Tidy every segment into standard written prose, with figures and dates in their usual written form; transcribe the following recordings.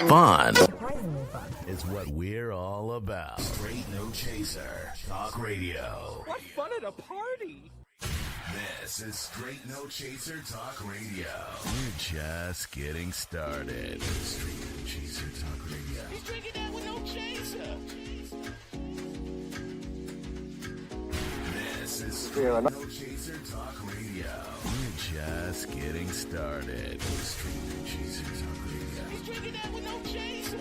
Fun is what we're all about. Straight No Chaser Talk Radio. What fun at a party! This is Straight No Chaser Talk Radio. We're just getting started. Straight No Chaser Talk Radio. He's drinking that with no chaser. This is Straight No Chaser Talk Radio. We're just getting started. Straight No Chaser Talk Radio. He's drinking that with no chaser.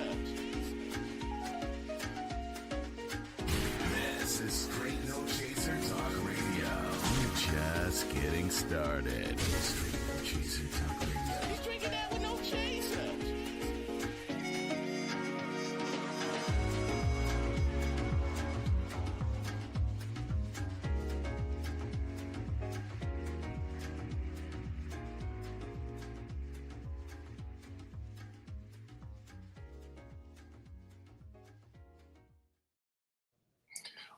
This is Straight No Chaser Talk Radio. We're just getting started. Straight No Chaser Talk Radio. He's drinking that with no chaser.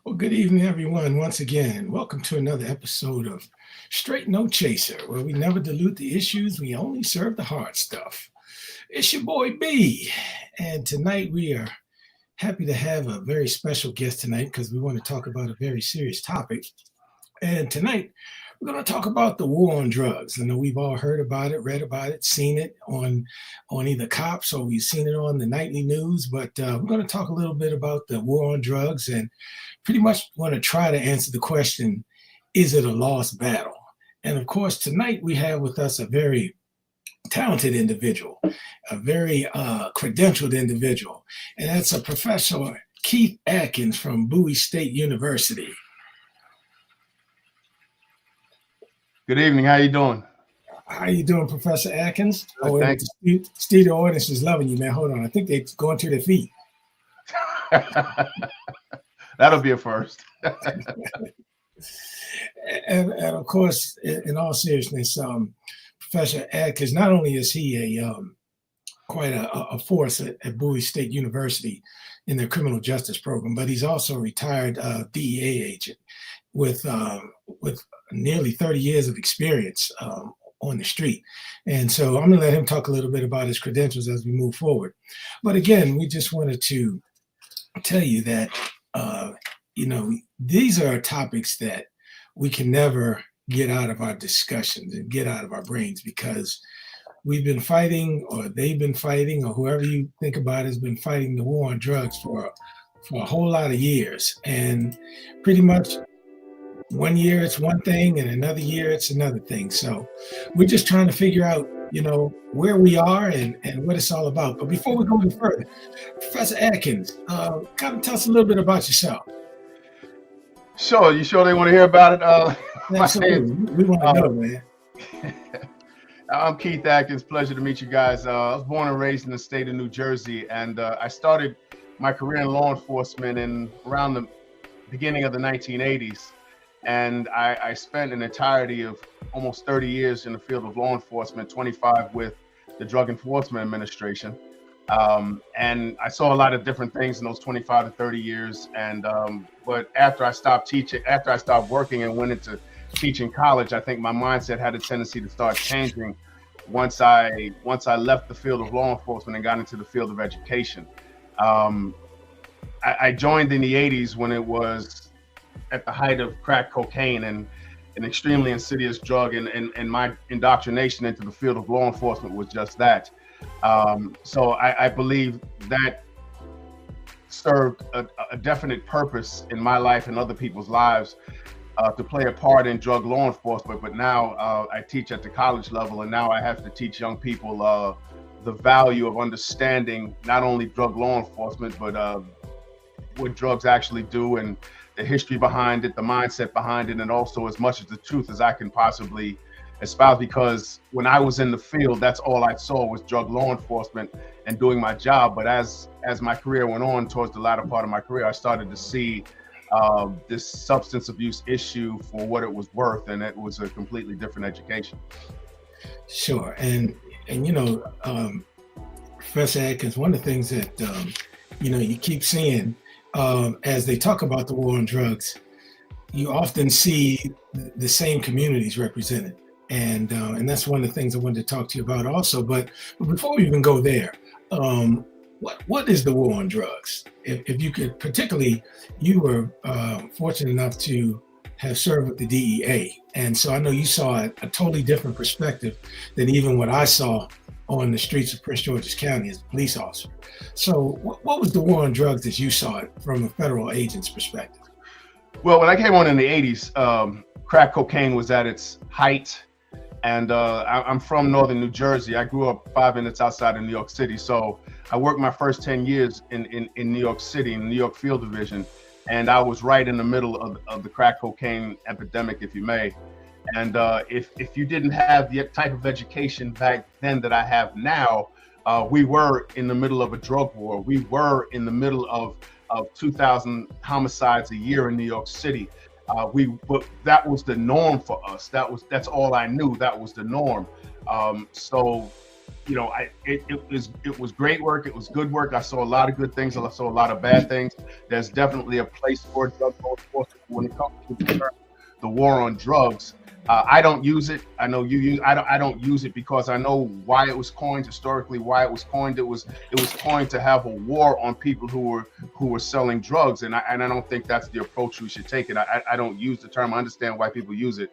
Well, good evening, everyone. Once again, welcome to another episode of Straight No Chaser, where we never dilute the issues, we only serve the hard stuff. It's your boy B, and tonight we are happy to have a very special guest tonight because we want to talk about a very serious topic. And tonight we're going to talk about the war on drugs. I know we've all heard about it, read about it, seen it on either cops or we've seen it on the nightly news, but we're going to talk a little bit about the war on drugs and pretty much want to try to answer the question, is it a lost battle? And of course, tonight we have with us a very talented individual, a very credentialed individual, and that's a Professor Keith Adkins from Bowie State University. Good evening. How you doing? How you doing, Professor Adkins? Thanks. Studio audience is loving you, man. Hold on. I think they're going to their feet. That'll be a first. and of course, in all seriousness, Professor Adkins, not only is he quite a force at Bowie State University in their criminal justice program, but he's also a retired DEA agent with nearly 30 years of experience on the street. And so I'm going to let him talk a little bit about his credentials as we move forward. But again, we just wanted to tell you that these are topics that we can never get out of our discussions and get out of our brains because we've been fighting, or they've been fighting, or whoever you think about has been fighting the war on drugs for a whole lot of years. And pretty much one year it's one thing and another year it's another thing. So we're just trying to figure out, where we are and what it's all about. But before we go any further, Professor Adkins, kind of tell us a little bit about yourself. Sure. You sure they want to hear about it? Absolutely. We want to know, man. I'm Keith Adkins. Pleasure to meet you guys. I was born and raised in the state of New Jersey, and I started my career in law enforcement around the beginning of the 1980s. And I spent an entirety of almost 30 years in the field of law enforcement, 25 with the Drug Enforcement Administration. And I saw a lot of different things in those 25 to 30 years. And but after I stopped working and went into teaching college, I think my mindset had a tendency to start changing once I left the field of law enforcement and got into the field of education. I joined in the 80s when it was at the height of crack cocaine and an extremely insidious drug, and my indoctrination into the field of law enforcement was just that. So I believe that served a definite purpose in my life and other people's lives to play a part in drug law enforcement. But now I teach at the college level, and now I have to teach young people the value of understanding not only drug law enforcement, but what drugs actually do and the history behind it, the mindset behind it, and also as much of the truth as I can possibly espouse, because when I was in the field, that's all I saw was drug law enforcement and doing my job. But as my career went on towards the latter part of my career, I started to see this substance abuse issue for what it was worth, and it was a completely different education. Sure, and Professor Adkins, one of the things that you keep seeing as they talk about the war on drugs, you often see the same communities represented. And that's one of the things I wanted to talk to you about also. But before we even go there, What is the war on drugs? If you could, particularly, you were fortunate enough to have served with the DEA, and so I know you saw a totally different perspective than even what I saw on the streets of Prince George's County as a police officer. So, what was the war on drugs as you saw it from a federal agent's perspective? Well, when I came on in the 80s, crack cocaine was at its height. And I'm from northern New Jersey. I grew up 5 minutes outside of New York City. So I worked my first 10 years in New York City, in New York Field Division. And I was right in the middle of the crack cocaine epidemic, if you may. And if you didn't have the type of education back then that I have now, we were in the middle of a drug war. We were in the middle of 2,000 homicides a year in New York City. But that was the norm for us. That's all I knew. That was the norm. So, you know, it was great work. It was good work. I saw a lot of good things. I saw a lot of bad things. There's definitely a place for drug enforcement when it comes to the war on drugs. I don't use it. I know you use. I don't use it because I know why it was coined historically. Why it was coined. It was coined to have a war on people who were selling drugs, and I don't think that's the approach we should take. I don't use the term. I understand why people use it,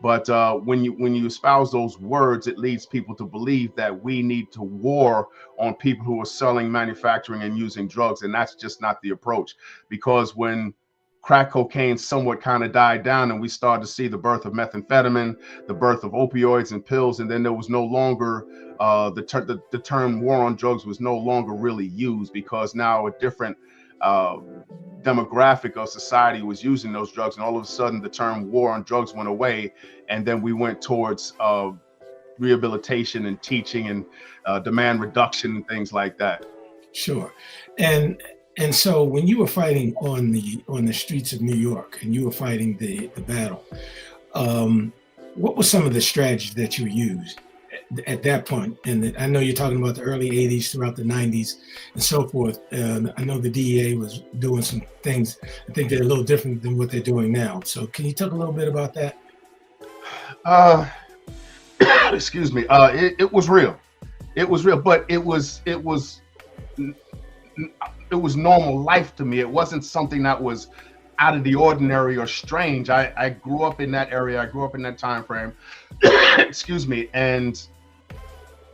but when you espouse those words, it leads people to believe that we need to war on people who are selling, manufacturing, and using drugs, and that's just not the approach. Because when crack cocaine somewhat kind of died down and we started to see the birth of methamphetamine, the birth of opioids and pills, and then there was no longer the term war on drugs was no longer really used, because now a different demographic of society was using those drugs, and all of a sudden the term war on drugs went away, and then we went towards rehabilitation and teaching and demand reduction and things like that. Sure. And so when you were fighting on the streets of New York and you were fighting the battle, what were some of the strategies that you used at that point? And I know you're talking about the early 80s throughout the 90s and so forth. I know the DEA was doing some things. I think they're a little different than what they're doing now. So can you talk a little bit about that? Excuse me. It was real. It was real, but it was normal life to me. It wasn't something that was out of the ordinary or strange. I grew up in that area. I grew up in that time frame. Excuse me. And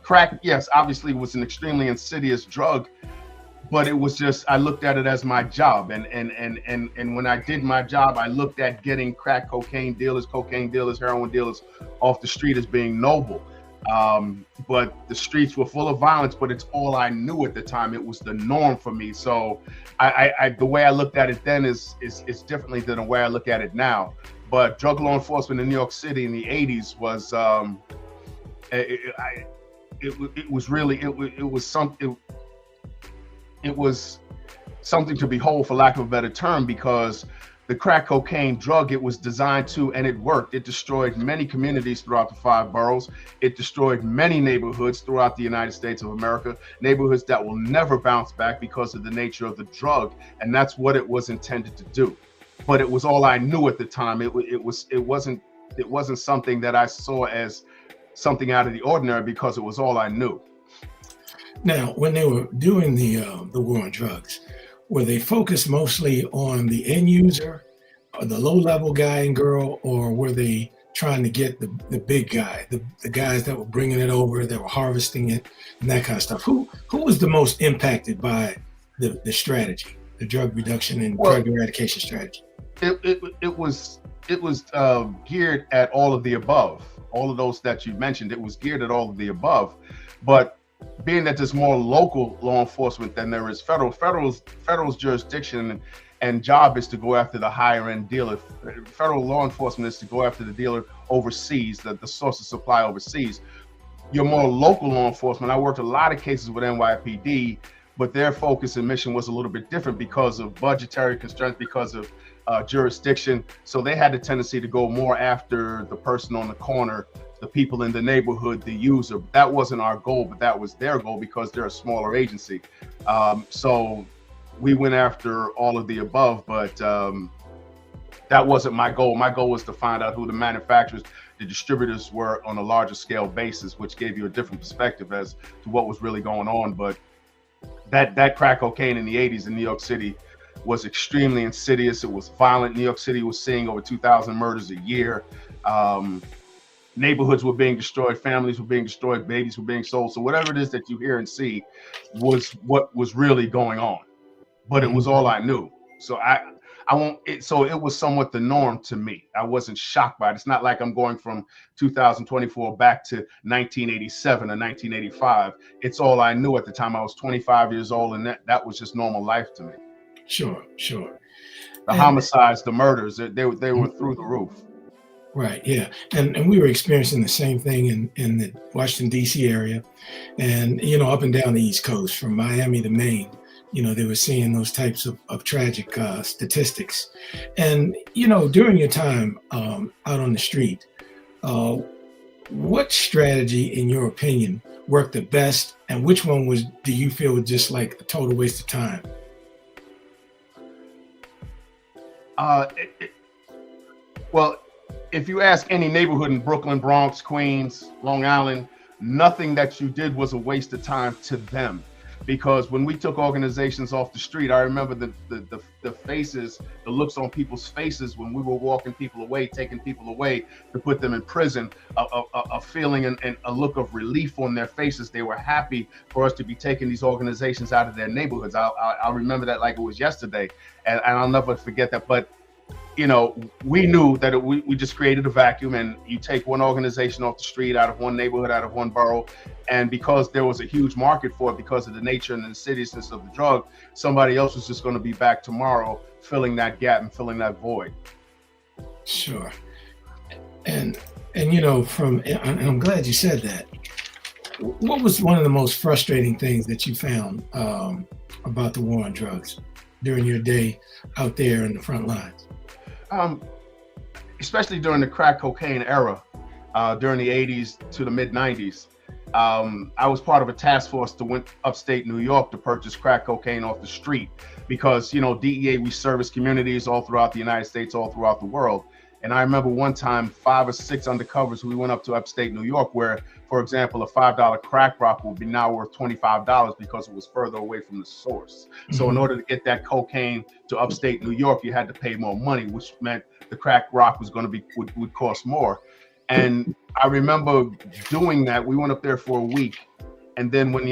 crack, yes, obviously was an extremely insidious drug, but it was just, I looked at it as my job. And when I did my job, I looked at getting crack cocaine dealers, heroin dealers off the street as being noble. But the streets were full of violence, but it's all I knew at the time. It was the norm for me. So the way I looked at it then is differently than the way I look at it now. But drug law enforcement in New York City in the 80s was it was something to behold, for lack of a better term, because the crack cocaine drug, it was designed to, and it worked. It destroyed many communities throughout the 5 boroughs. It destroyed many neighborhoods throughout the United States of America, neighborhoods that will never bounce back because of the nature of the drug. And that's what it was intended to do. But it was all I knew at the time. It wasn't something that I saw as something out of the ordinary, because it was all I knew. Now, when they were doing the war on drugs, were they focused mostly on the end user, or the low-level guy and girl, or were they trying to get the big guy, the guys that were bringing it over, that were harvesting it, and that kind of stuff? Who was the most impacted by the strategy, the drug reduction and drug eradication strategy? It was geared at all of the above, all of those that you mentioned. It was geared at all of the above, but being that there's more local law enforcement than there is federal's jurisdiction and job is to go after the higher end dealer. Federal law enforcement is to go after the dealer overseas, the source of supply overseas. Your more local law enforcement, I worked a lot of cases with NYPD, but their focus and mission was a little bit different because of budgetary constraints, because of jurisdiction. So they had the tendency to go more after the person on the corner, the people in the neighborhood, the user. That wasn't our goal, but that was their goal because they're a smaller agency. So we went after all of the above, but that wasn't my goal. My goal was to find out who the manufacturers, the distributors were on a larger scale basis, which gave you a different perspective as to what was really going on. But that crack cocaine in the 80s in New York City was extremely insidious. It was violent. New York City was seeing over 2,000 murders a year. Neighborhoods were being destroyed, families were being destroyed, babies were being sold. So whatever it is that you hear and see was what was really going on. But it was all I knew. So I won't. So it was somewhat the norm to me. I wasn't shocked by it. It's not like I'm going from 2024 back to 1987 or 1985. It's all I knew at the time. I was 25 years old, and that was just normal life to me. Sure. The homicides, the murders, they were through the roof. Right. Yeah. And we were experiencing the same thing in the Washington, D.C. area, and, up and down the East Coast from Miami to Maine. They were seeing those types of tragic statistics. And, during your time out on the street, what strategy, in your opinion, worked the best? And which one do you feel was just like a total waste of time? Well, if you ask any neighborhood in Brooklyn, Bronx, Queens, Long Island, nothing that you did was a waste of time to them. Because when we took organizations off the street, I remember the faces, the looks on people's faces when we were walking people away, taking people away to put them in prison, a feeling and a look of relief on their faces. They were happy for us to be taking these organizations out of their neighborhoods. I'll remember that like it was yesterday, and I'll never forget that. But we knew that we just created a vacuum, and you take one organization off the street, out of one neighborhood, out of one borough, and because there was a huge market for it, because of the nature and the insidiousness of the drug, somebody else was just going to be back tomorrow filling that gap and filling that void. Sure. And I'm glad you said that. What was one of the most frustrating things that you found about the war on drugs during your day out there in the front lines? Especially during the crack cocaine era, during the 80s to the mid 90s. I was part of a task force that went upstate New York to purchase crack cocaine off the street because, DEA, we service communities all throughout the United States, all throughout the world. And I remember one time 5 or 6 undercovers, we went up to upstate New York where, for example, a $5 crack rock would be now worth $25 because it was further away from the source. Mm-hmm. So in order to get that cocaine to upstate New York, you had to pay more money, which meant the crack rock was going to would cost more. And I remember doing that. We went up there for a week. And then when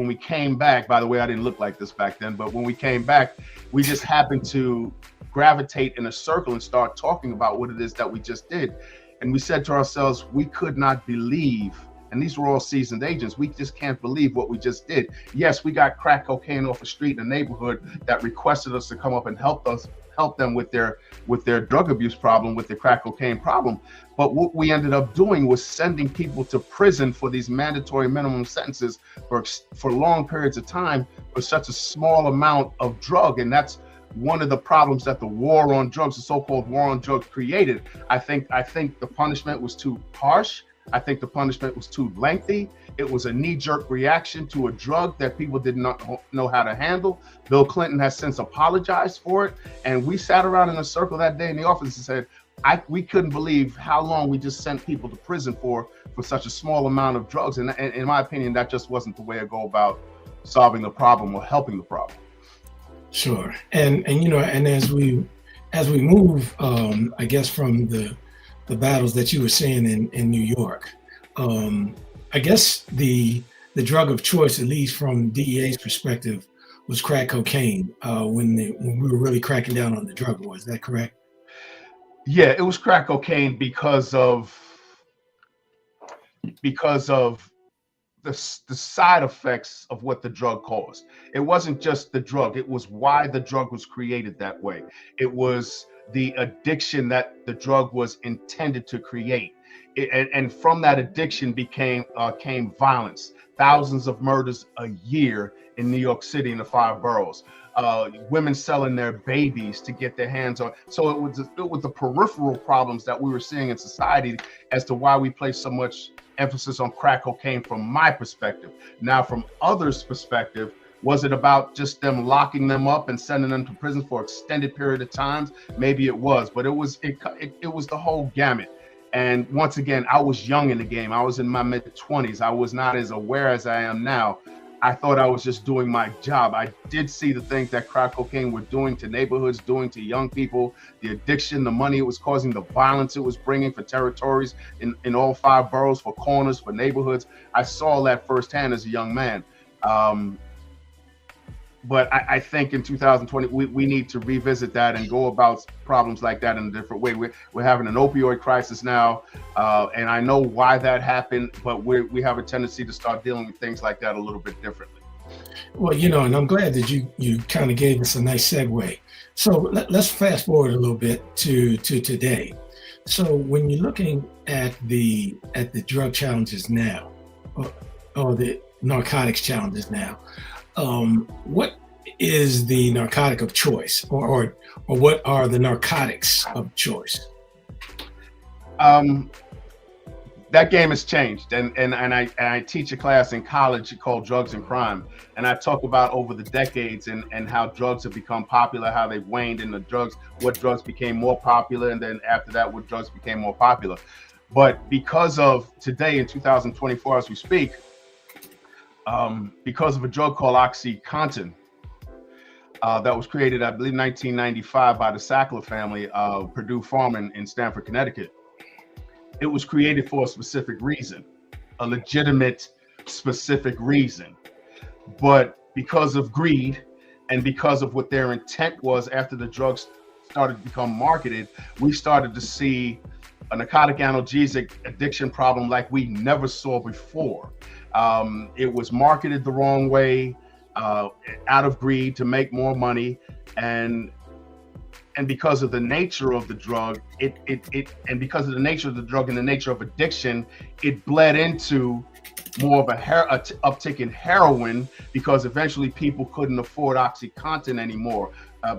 we came back, by the way, I didn't look like this back then, but when we came back, we just happened to gravitate in a circle and start talking about what it is that we just did. And we said to ourselves, we could not believe, and these were all seasoned agents, we just can't believe what we just did. Yes, we got crack cocaine off a street in a neighborhood that requested us to come up and help them with their drug abuse problem, with their crack cocaine problem. But what we ended up doing was sending people to prison for these mandatory minimum sentences for long periods of time for such a small amount of drug. And that's one of the problems that the war on drugs, the so-called war on drugs, created. I think the punishment was too harsh. I think the punishment was too lengthy. It was a knee-jerk reaction to a drug that people did not know how to handle. Bill Clinton has since apologized for it. And we sat around in a circle that day in the office and said, we couldn't believe how long we just sent people to prison for such a small amount of drugs. And in my opinion, that just wasn't the way to go about solving the problem or helping the problem. Sure. And as we move, I guess from the battles that you were seeing in New York, I guess the drug of choice, at least from DEA's perspective, was crack cocaine when we were really cracking down on the drug war. Is that correct? Yeah, it was crack cocaine because of the side effects of what the drug caused. It wasn't just the drug, it was why the drug was created that way. It was the addiction that the drug was intended to create. And from that addiction came violence. Thousands of murders a year in New York City in the 5 boroughs. Women selling their babies to get their hands on. So it was the peripheral problems that we were seeing in society as to why we place so much emphasis on crack cocaine from my perspective. Now, from others' perspective, was it about just them locking them up and sending them to prison for extended period of times? Maybe it was, but it was the whole gamut. And once again, I was young in the game. I was in my mid-20s. I was not as aware as I am now. I thought I was just doing my job. I did see the things that crack cocaine were doing to neighborhoods, doing to young people, the addiction, the money it was causing, the violence it was bringing for territories in all 5 boroughs, for corners, for neighborhoods. I saw that firsthand as a young man. But I think in 2020, we need to revisit that and go about problems like that in a different way. We're having an opioid crisis now, and I know why that happened, but we have a tendency to start dealing with things like that a little bit differently. Well, and I'm glad that you kind of gave us a nice segue. So let's fast forward a little bit to today. So when you're looking at the drug challenges now, or the narcotics challenges now, what is the narcotic of choice, or what are the narcotics of choice? That game has changed, and I teach a class in college called Drugs and Crime, and I talk about over the decades and how drugs have become popular, how they've waned, and what drugs became more popular, and then after that, what drugs became more popular. But because of today in 2024, as we speak, because of a drug called OxyContin that was created, I believe, 1995 by the Sackler family of Purdue Farm in Stamford, Connecticut. It was created for a specific reason, a legitimate, specific reason. But because of greed and because of what their intent was after the drugs started to become marketed, we started to see a narcotic analgesic addiction problem like we never saw before. It was marketed the wrong way, out of greed to make more money, and because of the nature of the drug, and because of the nature of the drug and the nature of addiction, it bled into more of a uptick in heroin, because eventually people couldn't afford OxyContin anymore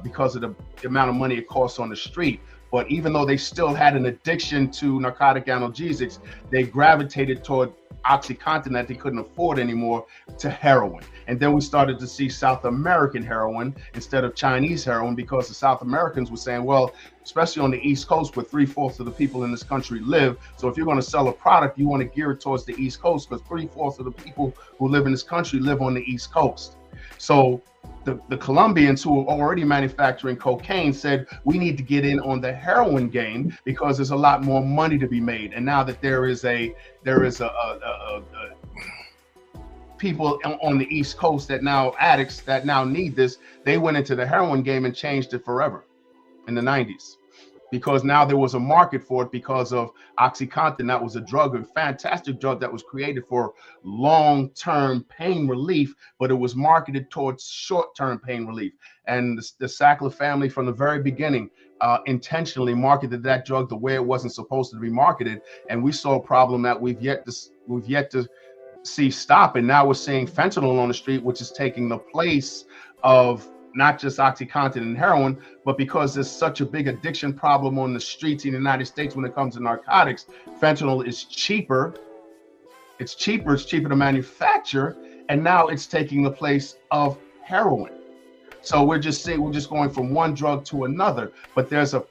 because of the amount of money it costs on the street. But even though they still had an addiction to narcotic analgesics, they gravitated toward OxyContin that they couldn't afford anymore to heroin. And then we started to see South American heroin instead of Chinese heroin, because the South Americans were saying, well, especially on the East Coast where 3/4 of the people in this country live. So if you're going to sell a product, you want to gear it towards the East Coast, because 3/4 of the people who live in this country live on the East Coast. So the Colombians, who were already manufacturing cocaine, said we need to get in on the heroin game because there's a lot more money to be made. And now that there is people on the East Coast that now addicts that now need this, they went into the heroin game and changed it forever in the 90s. Because now there was a market for it because of OxyContin. That was a drug, a fantastic drug that was created for long-term pain relief, but it was marketed towards short-term pain relief. And the Sackler family from the very beginning intentionally marketed that drug the way it wasn't supposed to be marketed. And we saw a problem that we've yet to see stop. And now we're seeing fentanyl on the street, which is taking the place of not just OxyContin and heroin, but because there's such a big addiction problem on the streets in the United States when it comes to narcotics, fentanyl is cheaper. It's cheaper to manufacture, and now it's taking the place of heroin. So we're just going from one drug to another, but there's an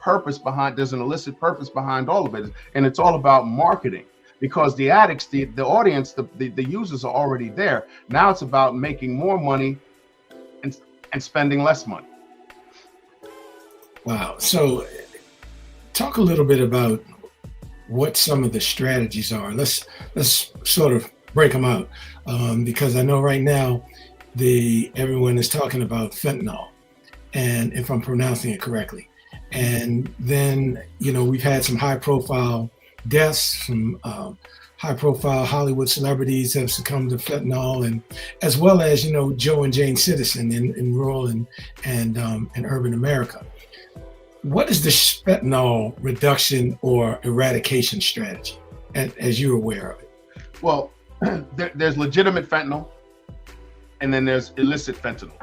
illicit purpose behind all of it, and it's all about marketing. Because the addicts, the audience, the users are already there. Now it's about making more money and spending less money. Wow. So talk a little bit about what some of the strategies are. Let's sort of break them out, because I know right now everyone is talking about fentanyl, and if I'm pronouncing it correctly. And then, we've had some high profile deaths, some high-profile Hollywood celebrities have succumbed to fentanyl, and as well as Joe and Jane Citizen in rural and urban America. What is the fentanyl reduction or eradication strategy, as you're aware of it? Well, there's legitimate fentanyl, and then there's illicit fentanyl.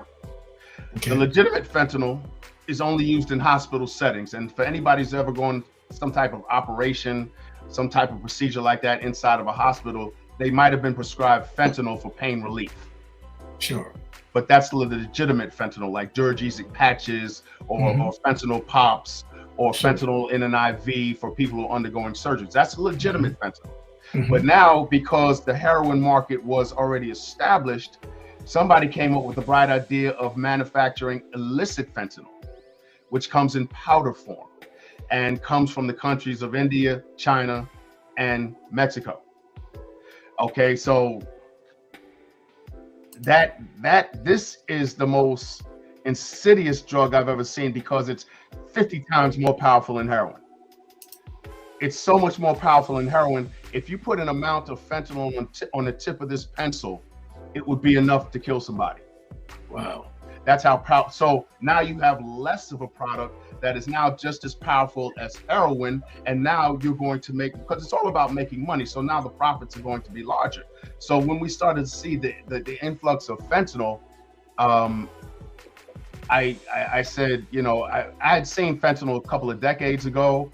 Okay. The legitimate fentanyl is only used in hospital settings, and for anybody who's ever gone some type of operation, some type of procedure like that inside of a hospital, they might have been prescribed fentanyl for pain relief. Sure. But that's the legitimate fentanyl, like Duragesic patches or fentanyl pops, or fentanyl in an IV for people who are undergoing surgeries. That's legitimate fentanyl. But now, because the heroin market was already established, somebody came up with the bright idea of manufacturing illicit fentanyl, which comes in powder form and comes from the countries of India, China, and Mexico. Okay, so this is the most insidious drug I've ever seen because it's 50 times more powerful than heroin. It's so much more powerful than heroin. If you put an amount of fentanyl on the tip of this pencil, it would be enough to kill somebody. Wow. That's how powerful. So now you have less of a product that is now just as powerful as heroin. And now you're going to make, because it's all about making money. So now the profits are going to be larger. So when we started to see the influx of fentanyl, I said, you know, I had seen fentanyl a couple of decades ago,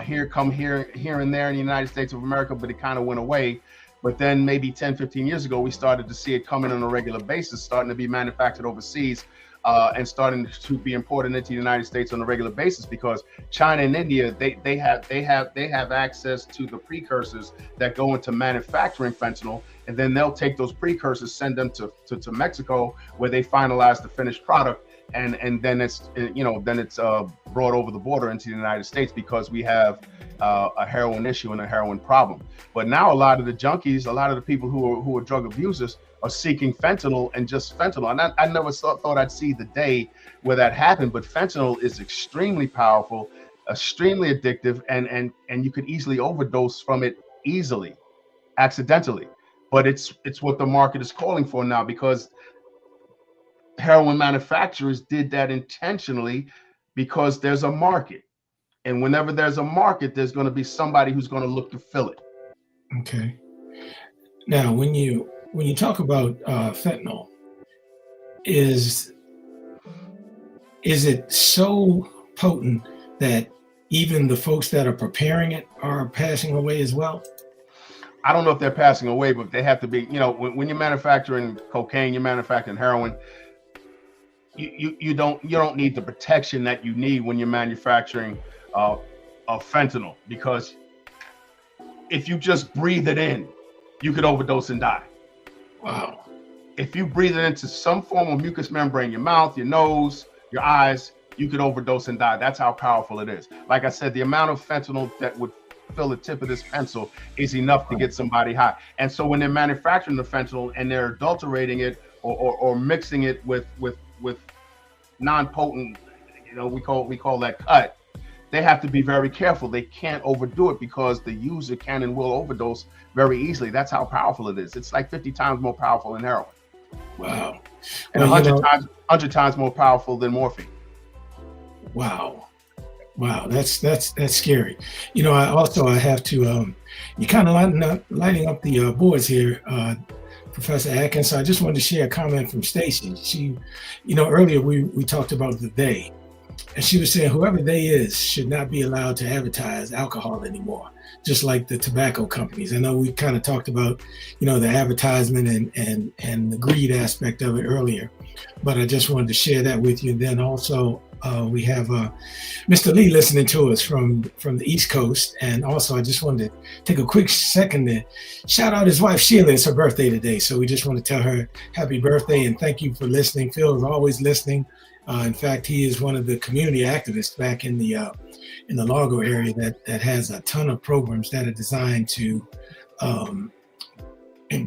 here and there in the United States of America, but it kind of went away. But then maybe 10, 15 years ago, we started to see it coming on a regular basis, starting to be manufactured overseas, and starting to be imported into the United States on a regular basis, because China and India, they have access to the precursors that go into manufacturing fentanyl, and then they'll take those precursors, send them to Mexico, where they finalize the finished product. And then it's, you know, brought over the border into the United States, because we have a heroin issue and a heroin problem. But now a lot of the junkies, a lot of the people who are drug abusers are seeking fentanyl and just fentanyl. And I never thought I'd see the day where that happened, but fentanyl is extremely powerful, extremely addictive, and you could easily overdose from it easily, accidentally. But it's what the market is calling for now, because heroin manufacturers did that intentionally, because there's a market, and whenever there's a market, there's going to be somebody who's going to look to fill it. Okay. Now, when you talk about fentanyl, is it so potent that even the folks that are preparing it are passing away as well? I don't know if they're passing away, but they have to be. You know, when you're manufacturing cocaine, you're manufacturing heroin. You don't need the protection that you need when you're manufacturing fentanyl, because if you just breathe it in, you could overdose and die. Wow. If you breathe it into some form of mucous membrane, your mouth, your nose, your eyes, you could overdose and die. That's how powerful it is. Like I said, the amount of fentanyl that would fill the tip of this pencil is enough to get somebody high. And so when they're manufacturing the fentanyl and they're adulterating it or mixing it with non-potent, you know, we call that cut, they have to be very careful. They can't overdo it, because the user can and will overdose very easily. That's how powerful it is. It's like 50 times more powerful than heroin. Wow. And 100 times more powerful than morphine. Wow. That's scary. You know, I have to, you kind of lighting up the boards here, Professor Adkins. So I just wanted to share a comment from Stacy. She, you know, earlier we talked about the they, and she was saying whoever they is should not be allowed to advertise alcohol anymore, just like the tobacco companies. I know we kind of talked about, you know, the advertisement and the greed aspect of it earlier, but I just wanted to share that with you. And then also we have Mr. Lee listening to us from the East Coast. And also I just wanted to take a quick second to shout out his wife, Sheila. It's her birthday today. So we just want to tell her happy birthday and thank you for listening. Phil is always listening. In fact, he is one of the community activists back in the Largo area that has a ton of programs that are designed to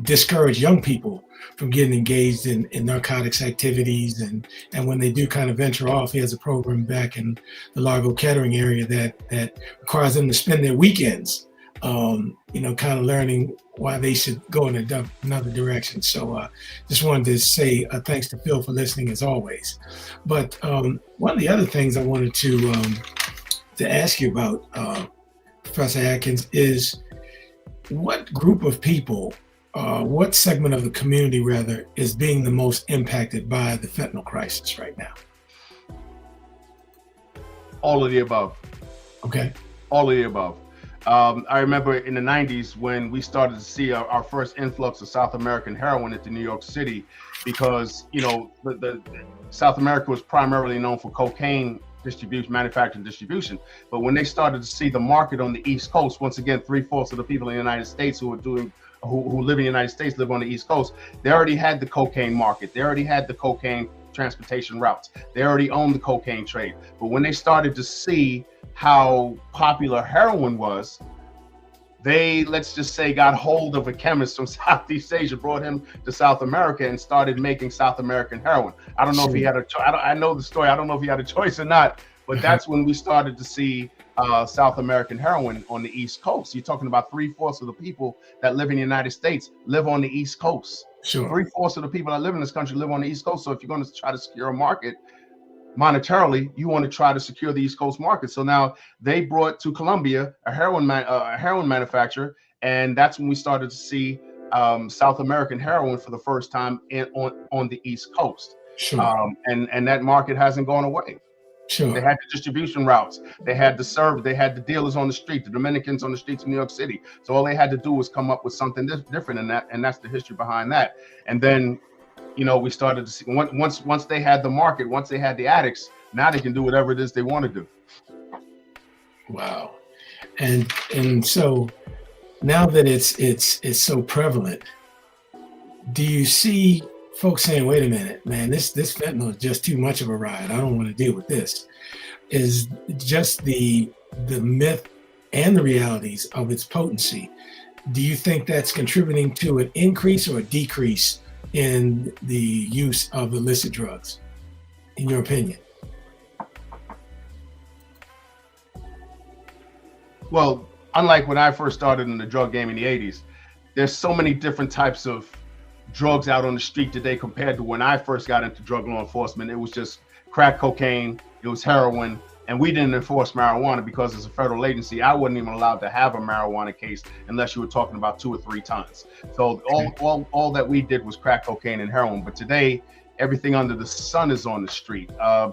discourage young people from getting engaged in narcotics activities. And when they do kind of venture off, he has a program back in the Largo Kettering area that requires them to spend their weekends, you know, kind of learning why they should go in another direction. So just wanted to say thanks to Phil for listening as always. But one of the other things I wanted to ask you about, Professor Adkins, is what group of people, what segment of the community rather, is being the most impacted by the fentanyl crisis right now? All of the above. Okay. All of the above. I remember in the 90s when we started to see our first influx of South American heroin into New York City, because, you know, the South America was primarily known for cocaine distribution, manufacturing distribution. But when they started to see the market on the East Coast, once again, 3/4 of the people in the United States who were doing who live in the United States, live on the East Coast, they already had the cocaine market. They already had the cocaine transportation routes. They already owned the cocaine trade. But when they started to see how popular heroin was, they, let's just say, got hold of a chemist from Southeast Asia, brought him to South America, and started making South American heroin. I don't know if he had a I know the story. I don't know if he had a choice or not, but that's when we started to see South American heroin on the East Coast. You're talking about 3/4 of the people that live in the United States live on the East Coast. Sure. 3/4 of the people that live in this country live on the East Coast. So if you're going to try to secure a market monetarily, you want to try to secure the East Coast market. So now they brought to Colombia a heroin manufacturer, and that's when we started to see South American heroin for the first time on the East Coast. Sure. And that market hasn't gone away. Sure. They had the distribution routes. They had the dealers on the street, the Dominicans on the streets of New York City. So all they had to do was come up with something different in that, and that's the history behind that. And then, you know, we started to see once they had the market, once they had the addicts, now they can do whatever it is they want to do. Wow. And so now that it's so prevalent, do you see folks saying, wait a minute, man, this fentanyl is just too much of a ride. I don't want to deal with this. Is just the myth and the realities of its potency. Do you think that's contributing to an increase or a decrease in the use of illicit drugs, in your opinion? Well, unlike when I first started in the drug game in the 80s, there's so many different types of drugs out on the street today compared to when I first got into drug law enforcement. It was just crack cocaine, it was heroin, and we didn't enforce marijuana because as a federal agency, I wasn't even allowed to have a marijuana case unless you were talking about 2 or 3 tons. So all that we did was crack cocaine and heroin. But today, everything under the sun is on the street. I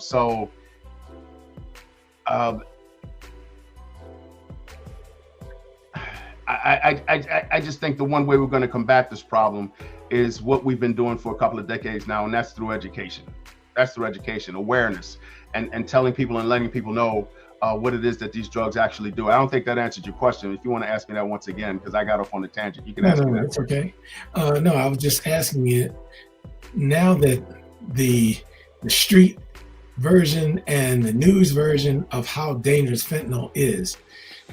just think the one way we're going to combat this problem is what we've been doing for a couple of decades now, and that's through education. That's through education, awareness, and telling people and letting people know what it is that these drugs actually do. I don't think that answered your question. If you want to ask me that once again, because I got off on a tangent, you can ask me that. It's okay. No, I was just asking you, now that the street version and the news version of how dangerous fentanyl is,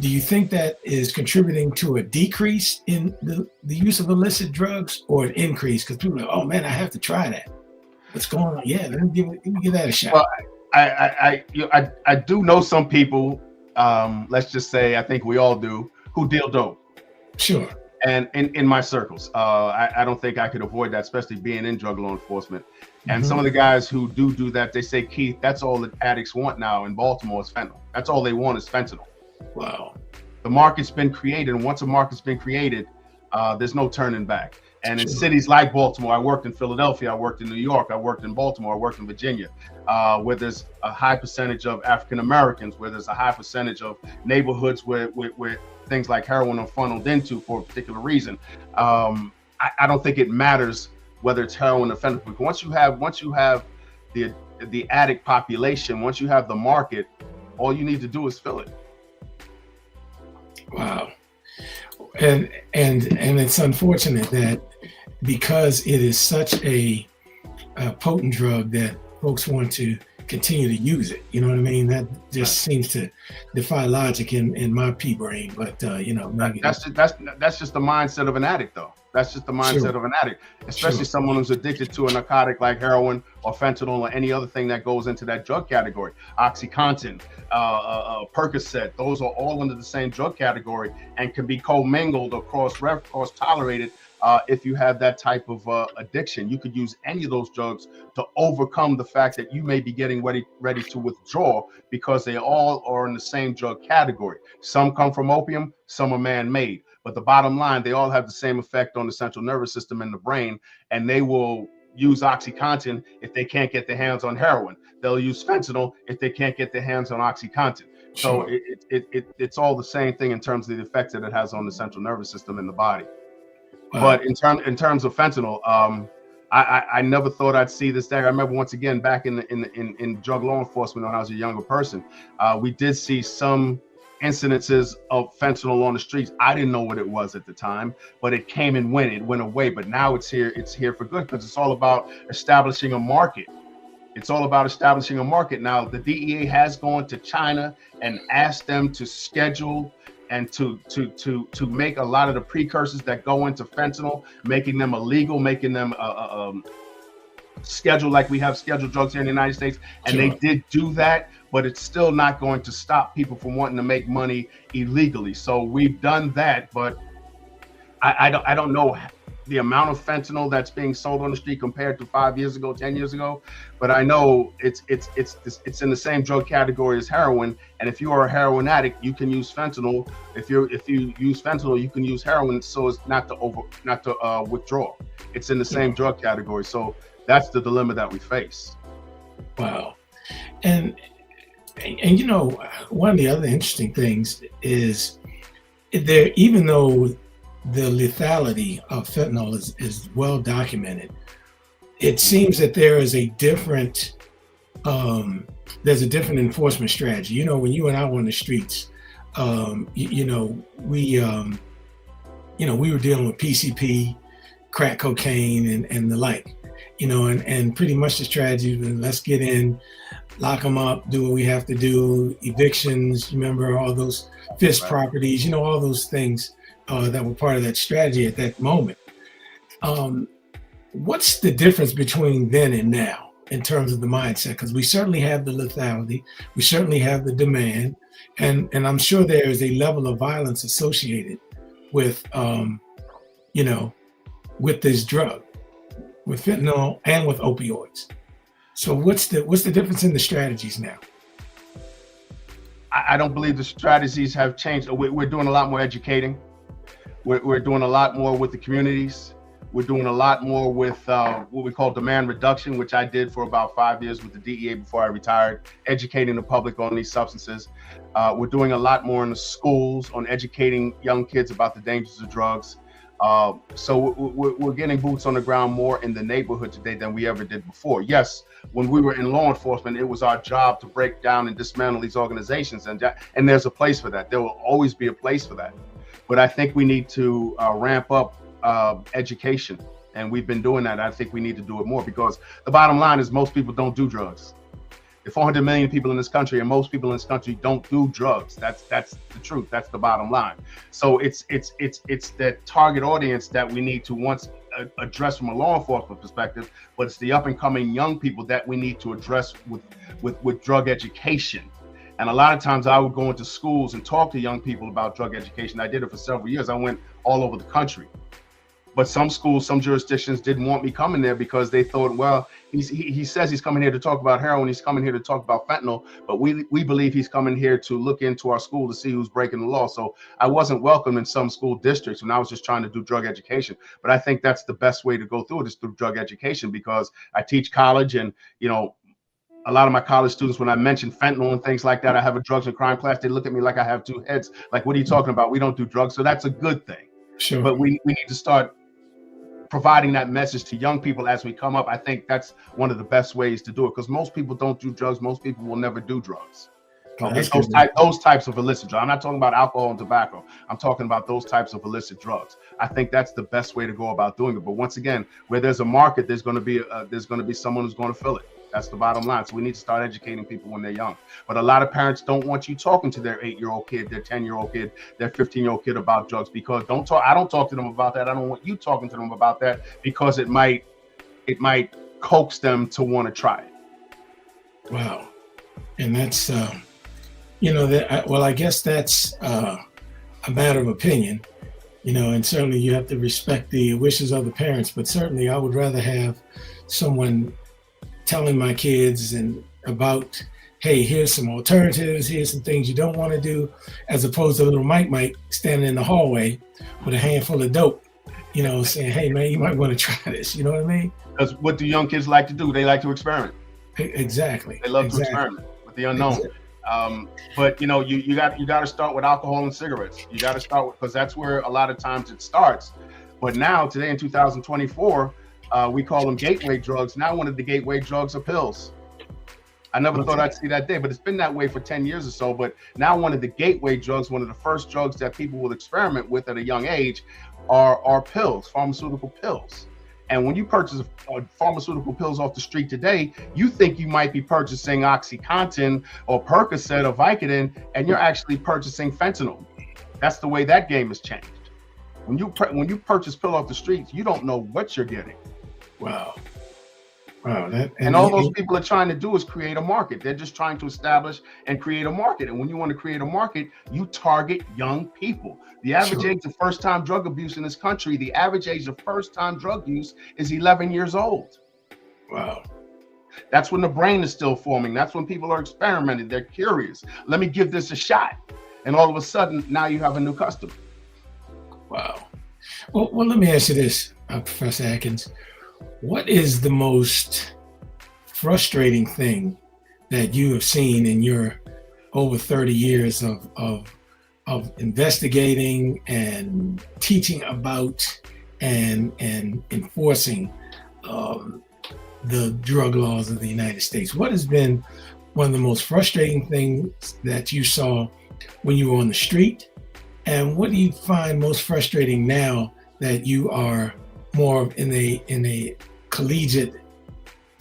do you think that is contributing to a decrease in the use of illicit drugs, or an increase? Because people are like, oh man, I have to try that. What's going on? Yeah, let me give that a shot. Well, I do know some people, let's just say, I think we all do, who deal dope. Sure. And in my circles, I don't think I could avoid that, especially being in drug law enforcement. And some of the guys who do that, they say, Keith, that's all that addicts want now in Baltimore is fentanyl. That's all they want is fentanyl. Wow. The market's been created, and once a market's been created, there's no turning back. And in cities like Baltimore, I worked in Philadelphia, I worked in New York, I worked in Baltimore, I worked in Virginia, where there's a high percentage of African Americans, where there's a high percentage of neighborhoods where things like heroin are funneled into for a particular reason. I don't think it matters whether it's heroin or fentanyl. Because once you have the addict population, once you have the market, all you need to do is fill it. Wow. And it's unfortunate that because it is such a potent drug that folks want to continue to use it. You know what I mean? That just seems to defy logic in my pea brain. But maybe that's just the mindset of an addict, though. That's just the mindset of an addict, especially someone who's addicted to a narcotic like heroin or fentanyl or any other thing that goes into that drug category. OxyContin, Percocet, those are all under the same drug category and can be commingled or cross-tolerated if you have that type of addiction. You could use any of those drugs to overcome the fact that you may be getting ready to withdraw, because they all are in the same drug category. Some come from opium, some are man-made. But the bottom line, they all have the same effect on the central nervous system and the brain, and they will use OxyContin if they can't get their hands on heroin. They'll use fentanyl if they can't get their hands on OxyContin. So it's all the same thing in terms of the effects that it has on the central nervous system and the body. Wow. But in terms of fentanyl, I never thought I'd see this day. I remember once again back in drug law enforcement when I was a younger person, we did see some incidences of fentanyl on the streets. I didn't know what it was at the time, but it came and went. It went away, but now it's here. It's here for good, because it's all about establishing a market. It's all about establishing a market. Now, the DEA has gone to China and asked them to schedule and to make a lot of the precursors that go into fentanyl, making them illegal, making them scheduled like we have scheduled drugs here in the United States. And Sure. they did do that, but it's still not going to stop people from wanting to make money illegally. So we've done that, but I don't know the amount of fentanyl that's being sold on the street compared to 5 years ago, 10 years ago, but I know it's in the same drug category as heroin. And if you are a heroin addict, you can use fentanyl. If you use fentanyl, you can use heroin, so as not to withdraw. It's in the same drug category. So that's the dilemma that we face. Wow. And you know, one of the other interesting things is there, even though the lethality of fentanyl is well documented, it seems that there is a different there's a different enforcement strategy. You know, when you and I were on the streets, we were dealing with PCP, crack cocaine, and the like. You know, and pretty much the strategy was, let's get in, lock them up, do what we have to do, evictions, remember all those fist properties, you know, all those things that were part of that strategy at that moment. What's the difference between then and now in terms of the mindset? Because we certainly have the lethality, we certainly have the demand, and I'm sure there is a level of violence associated with, with this drug, with fentanyl and with opioids. So what's the difference in the strategies now? I don't believe the strategies have changed. We're doing a lot more educating. We're doing a lot more with the communities. We're doing a lot more with what we call demand reduction, which I did for about 5 years with the DEA before I retired, educating the public on these substances. We're doing a lot more in the schools on educating young kids about the dangers of drugs. So we're getting boots on the ground more in the neighborhood today than we ever did before. Yes, when we were in law enforcement, it was our job to break down and dismantle these organizations, and there's a place for that. There will always be a place for that. But I think we need to ramp up education, and we've been doing that. I think we need to do it more, because the bottom line is most people don't do drugs. There are 400 million people in this country, and most people in this country don't do drugs. That's the truth. That's the bottom line. So it's the target audience that we need to once address from a law enforcement perspective, but it's the up and coming young people that we need to address with drug education. And a lot of times I would go into schools and talk to young people about drug education. I did it for several years. I went all over the country. But some schools, some jurisdictions didn't want me coming there because they thought, well, he says he's coming here to talk about heroin, he's coming here to talk about fentanyl, but we believe he's coming here to look into our school to see who's breaking the law. So I wasn't welcome in some school districts when I was just trying to do drug education. But I think that's the best way to go through it, is through drug education, because I teach college, and a lot of my college students, when I mention fentanyl and things like that, I have a drugs and crime class, they look at me like I have two heads. Like, what are you talking about? We don't do drugs. So that's a good thing. Sure. But we need to start providing that message to young people as we come up. I think that's one of the best ways to do it, because most people don't do drugs. Most people will never do drugs. Okay, those types of illicit drugs. I'm not talking about alcohol and tobacco. I'm talking about those types of illicit drugs. I think that's the best way to go about doing it. But once again, where there's a market, there's going to be someone who's going to fill it. That's the bottom line. So we need to start educating people when they're young. But a lot of parents don't want you talking to their 8-year-old kid, their 10-year-old kid, their 15-year-old kid about drugs, because I don't talk to them about that. I don't want you talking to them about that, because it might coax them to want to try it. Wow. And that's, I guess that's a matter of opinion, and certainly you have to respect the wishes of the parents, but certainly I would rather have someone telling my kids and about, hey, here's some alternatives, here's some things you don't want to do, as opposed to little Mike standing in the hallway with a handful of dope, saying, hey man, you might want to try this. You know what I mean? Because what do young kids like to do? They like to experiment. Exactly. They love to experiment with the unknown. Exactly. But you got to start with alcohol and cigarettes. You got to start with, because that's where a lot of times it starts. But now, today in 2024, we call them gateway drugs. Now one of the gateway drugs are pills. I never thought I'd see that day, but it's been that way for 10 years or so. But now one of the gateway drugs, one of the first drugs that people will experiment with at a young age are pills, pharmaceutical pills. And when you purchase pharmaceutical pills off the street today, you think you might be purchasing OxyContin or Percocet or Vicodin, and you're actually purchasing fentanyl. That's the way that game has changed. When you purchase pill off the streets, you don't know what you're getting. Wow. And all those people are trying to do is create a market. They're just trying to establish and create a market. And when you want to create a market, you target young people. The average age of first-time drug abuse in this country, the average age of first-time drug use is 11 years old. Wow. That's when the brain is still forming. That's when people are experimenting. They're curious. Let me give this a shot. And all of a sudden, now you have a new customer. Wow. Well, let me ask you this, Professor Adkins. What is the most frustrating thing that you have seen in your over 30 years of investigating and teaching about and enforcing the drug laws of the United States? What has been one of the most frustrating things that you saw when you were on the street? And what do you find most frustrating now that you are more in a collegiate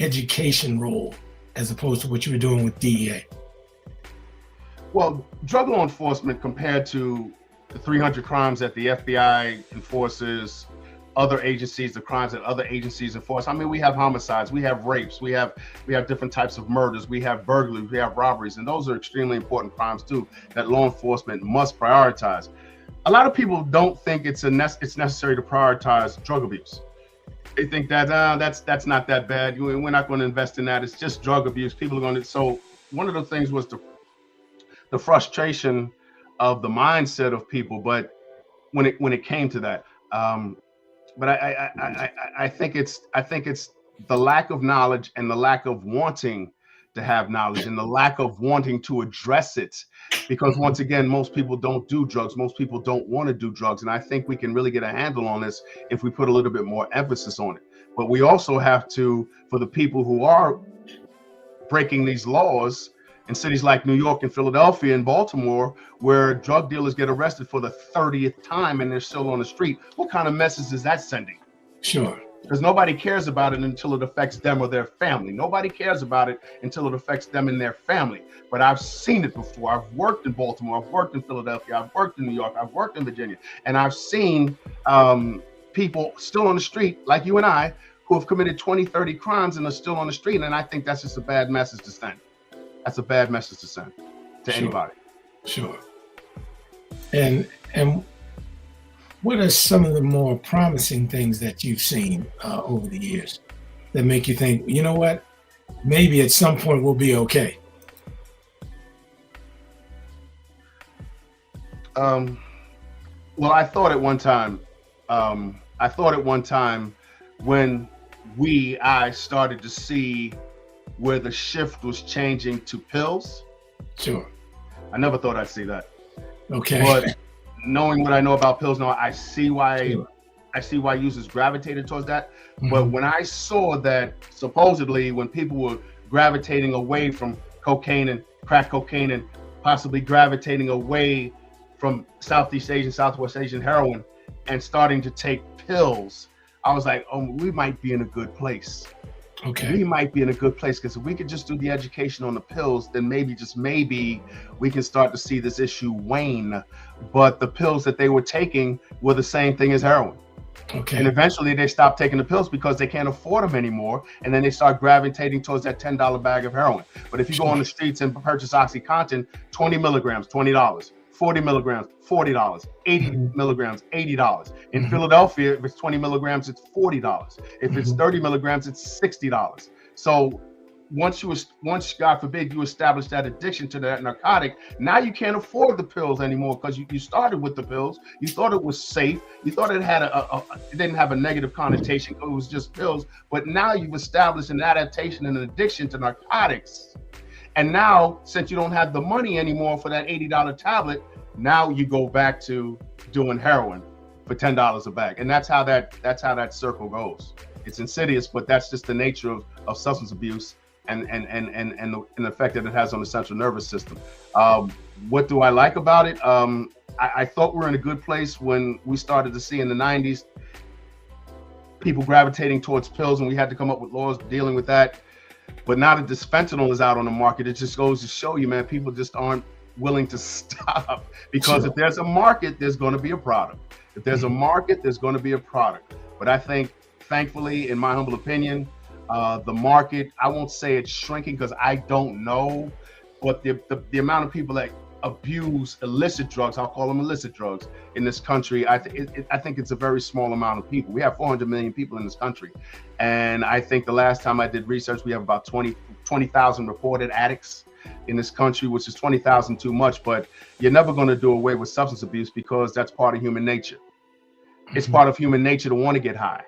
education role as opposed to what you were doing with DEA? Well, drug law enforcement compared to the 300 crimes that the FBI enforces, other agencies, the crimes that other agencies enforce. I mean, we have homicides, we have rapes, we have different types of murders, we have burglaries, we have robberies, and those are extremely important crimes too that law enforcement must prioritize. A lot of people don't think it's necessary to prioritize drug abuse. They think that that's not that bad. We're not going to invest in that. It's just drug abuse. People are going to. So one of the things was the frustration of the mindset of people. But when it came to that, but I think it's the lack of knowledge and the lack of wanting to have knowledge and the lack of wanting to address it, because once again, most people don't do drugs. Most people don't want to do drugs. And I think we can really get a handle on this if we put a little bit more emphasis on it. But we also have to, for the people who are breaking these laws in cities like New York and Philadelphia and Baltimore, where drug dealers get arrested for the 30th time and they're still on the street, what kind of message is that sending? Sure. Because nobody cares about it until it affects them or their family. Nobody cares about it until it affects them and their family. But I've seen it before. I've worked in Baltimore. I've worked in Philadelphia. I've worked in New York. I've worked in Virginia. And I've seen people still on the street, like you and I, who have committed 20, 30 crimes and are still on the street. And I think that's just a bad message to send. That's a bad message to send to anybody. Sure. And what are some of the more promising things that you've seen over the years that make you think, you know what, maybe at some point we'll be okay? Well, I thought at one time when I started to see where the shift was changing to pills. Sure. I never thought I'd see that. Okay. But knowing what I know about pills now, I see why users gravitated towards that. Mm-hmm. But when I saw that supposedly when people were gravitating away from cocaine and crack cocaine and possibly gravitating away from Southeast Asian, Southwest Asian heroin and starting to take pills, I was like, oh, we might be in a good place. Okay. We might be in a good place, because if we could just do the education on the pills, then maybe, just maybe, we can start to see this issue wane. But the pills that they were taking were the same thing as heroin. Okay. And eventually they stopped taking the pills because they can't afford them anymore. And then they start gravitating towards that $10 bag of heroin. But if you go on the streets and purchase OxyContin, 20 milligrams, $20. 40 milligrams, $40, 80 milligrams, $80. In Philadelphia, if it's 20 milligrams, it's $40. If it's 30 milligrams, it's $60. So once, God forbid, you establish that addiction to that narcotic, now you can't afford the pills anymore, because you started with the pills. You thought it was safe. You thought it had it didn't have a negative connotation because it was just pills. But now you've established an adaptation and an addiction to narcotics. And now, since you don't have the money anymore for that $80 tablet, now you go back to doing heroin for $10 a bag. And that's how that circle goes. It's insidious, but that's just the nature of substance abuse and the effect that it has on the central nervous system. What do I like about it? I thought we were in a good place when we started to see in the 90s people gravitating towards pills, and we had to come up with laws dealing with that. But now that this fentanyl is out on the market, it just goes to show you, man, people just aren't willing to stop, because Sure. if there's a market, there's going to be a product. If there's a market, there's going to be a product. But I think, thankfully, in my humble opinion, the market, I won't say it's shrinking because I don't know, but the amount of people that abuse illicit drugs, I'll call them illicit drugs, in this country, I think it's a very small amount of people. We have 400 million people in this country. And I think the last time I did research, we have about 20,000 reported addicts in this country, which is 20,000 too much, but you're never going to do away with substance abuse because that's part of human nature. It's part of human nature to want to get high.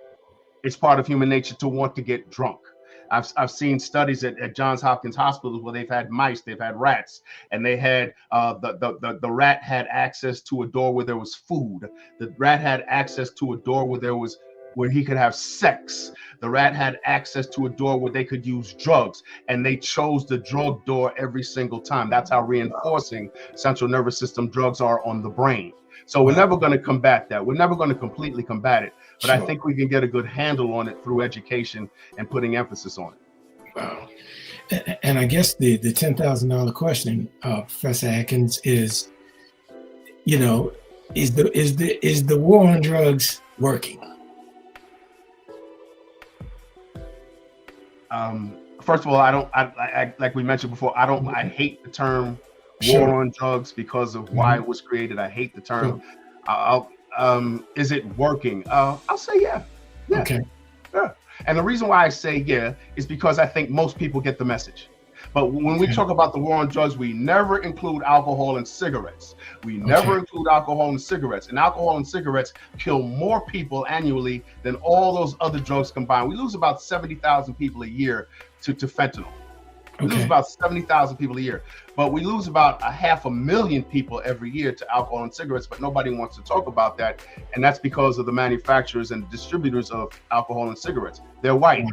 It's part of human nature to want to get drunk. I've seen studies at Johns Hopkins hospitals where they've had mice, they've had rats, and they had the rat had access to a door where there was food. The rat had access to a door where he could have sex. The rat had access to a door where they could use drugs, and they chose the drug door every single time. That's how reinforcing central nervous system drugs are on the brain. So we're never going to combat that. We're never going to completely combat it, but I think we can get a good handle on it through education and putting emphasis on it. Wow. And I guess the $10,000 question, Professor Atkins, is, you know, is the war on drugs working? First of all, I like we mentioned before, I hate the term war on drugs because of why it was created. I hate the term. Is it working? I'll say yeah. Okay. Yeah. And the reason why I say yeah is because I think most people get the message. But when we talk about the war on drugs, we never include alcohol and cigarettes. We never include alcohol and cigarettes. And alcohol and cigarettes kill more people annually than all those other drugs combined. We lose about 70,000 people a year to fentanyl. We lose about 70,000 people a year, but we lose about 500,000 people every year to alcohol and cigarettes, but nobody wants to talk about that. And that's because of the manufacturers and distributors of alcohol and cigarettes. They're white.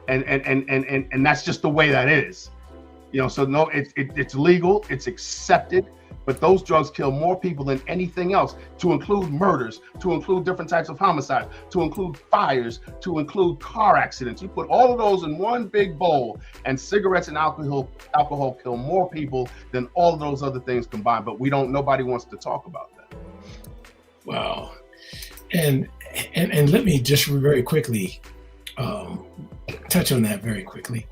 And that's just the way that is. You know, so no, it's legal, it's accepted, but those drugs kill more people than anything else, to include murders, to include different types of homicides, to include fires, to include car accidents. You put all of those in one big bowl, and cigarettes and alcohol kill more people than all of those other things combined, but nobody wants to talk about that. Wow. And let me just very quickly touch on that very quickly.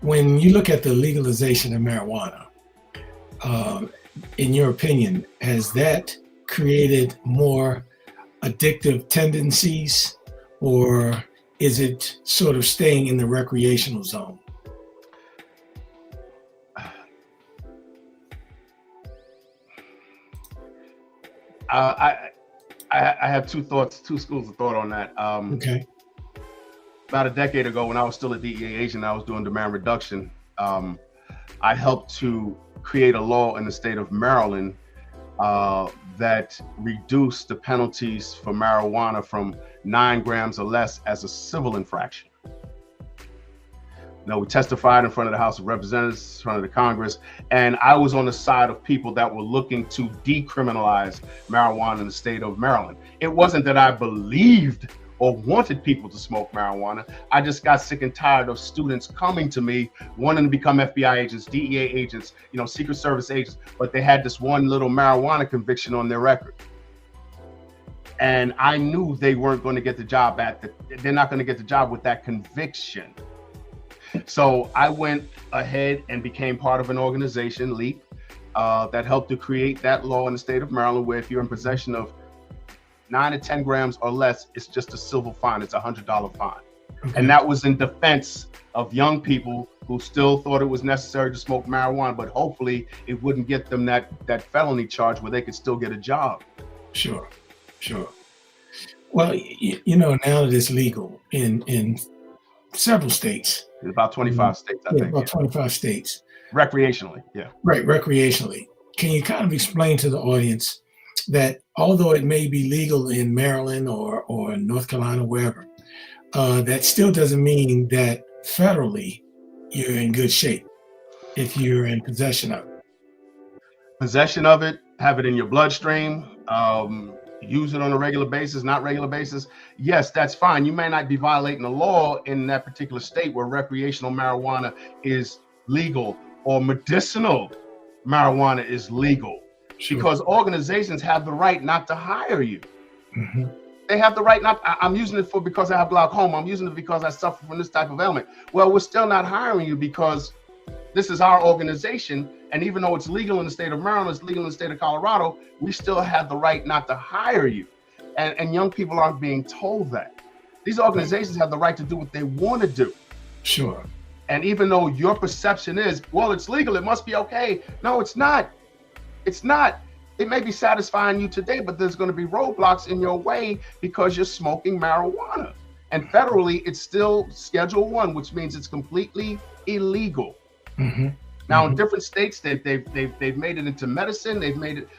When you look at the legalization of marijuana, in your opinion, has that created more addictive tendencies, or is it sort of staying in the recreational zone? I have two schools of thought on that. Okay. About a decade ago, when I was still a DEA agent, I was doing demand reduction. I helped to create a law in the state of Maryland that reduced the penalties for marijuana from 9 grams or less as a civil infraction. Now, we testified in front of the House of Representatives, in front of the Congress, and I was on the side of people that were looking to decriminalize marijuana in the state of Maryland. It wasn't that I believed or wanted people to smoke marijuana. I just got sick and tired of students coming to me wanting to become FBI agents, DEA agents, Secret Service agents, but they had this one little marijuana conviction on their record. And I knew they weren't going to get the job they're not going to get the job with that conviction. So I went ahead and became part of an organization, LEAP, that helped to create that law in the state of Maryland, where if you're in possession of 9 to 10 grams or less, it's just a civil fine. It's $100 fine. Okay. And that was in defense of young people who still thought it was necessary to smoke marijuana, but hopefully it wouldn't get them that felony charge where they could still get a job. Sure. Well, now that it's legal in several states. About 25 states, I think. About 25 states. Recreationally, yeah. Right, recreationally. Can you kind of explain to the audience that although it may be legal in Maryland or North Carolina, wherever, that still doesn't mean that federally you're in good shape if you're in possession of it. Possession of it, have it in your bloodstream, use it on a regular basis, not regular basis. Yes, that's fine. You may not be violating the law in that particular state where recreational marijuana is legal or medicinal marijuana is legal, because organizations have the right not to hire you. Mm-hmm. They have the right not. I'm using it for because I have glaucoma. I'm using it because I suffer from this type of ailment. Well, we're still not hiring you because this is our organization. And even though it's legal in the state of Maryland, it's legal in the state of Colorado, we still have the right not to hire you. And young people aren't being told that. These organizations have the right to do what they want to do. Sure. And even though your perception is, well, it's legal, it must be okay. No, it's not. It's not. It may be satisfying you today, but there's going to be roadblocks in your way because you're smoking marijuana. And federally, it's still Schedule 1, which means it's completely illegal. Mm-hmm. Now, in different states, they've made it into medicine. They've made it,